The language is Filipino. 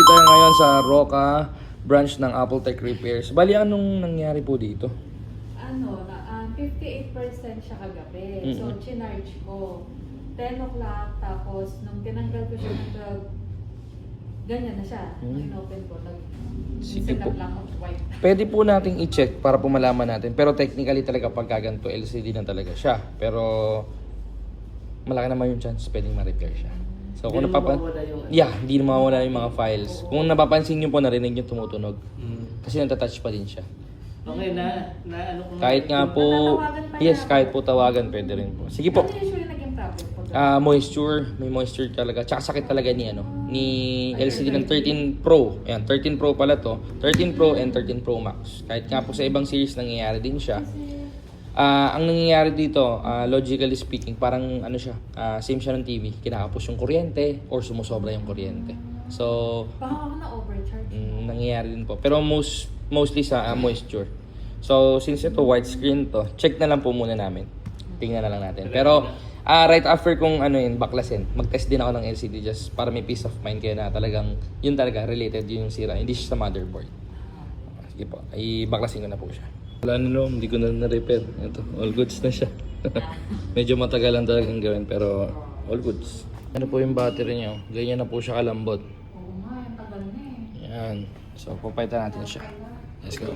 tayo ngayon sa Roca branch ng Apple Tech Repairs. Bali, anong nangyari po dito? 58% siya kagabi. So, chinarge ko. 10 o'clock, tapos nung tinanggal ko siya ng 12, ganyan na siya. Inopen ko, Sige set po. up lang of white. Pwede po nating i-check para po malaman natin. Pero technically talaga pagka ganito, LCD na talaga siya. Pero malaki naman yung chance pwedeng ma-repair siya. So kung hindi na mawawala yung mga files. Kung napapansin niyo po, narinig niyo tumutunog. Kasi natatouch pa din siya. Okay na ano ko. Kahit nga po, yes, kahit po tawagan pwede rin po. Sige po. Ano usually naging problem po? Moisture, may moisture talaga. Tsaka sakit talaga ni LCD ng 13 Pro. Ayan, 13 Pro pala to. 13 Pro and 13 Pro Max. Kahit nga po sa ibang series nangyayari din siya. Ang nangyayari dito, logically speaking, parang ano siya, same siya ng TV. Kinakapos yung kuryente or sumusobra yung kuryente. So, Baka ako na-overcharge. nangyayari din po. Pero mostly sa moisture. So, since ito widescreen to, check na lang po muna namin. Tingnan na lang natin. Pero, right after kung baklasin, mag-test din ako ng LCD just para may peace of mind kaya na talagang, yun talaga, related yung sira. Hindi siya sa motherboard. Sige po, i-baklasin ko na po siya. Wala na noon, hindi ko na na-repair. Ito, all goods na siya. Medyo matagal lang talagang gawin, pero all goods. Ano po yung battery niyo? Ganyan na po siya kalambot. Oo nga, yung tagal na eh. Yan. So, papalitan natin siya. Let's go.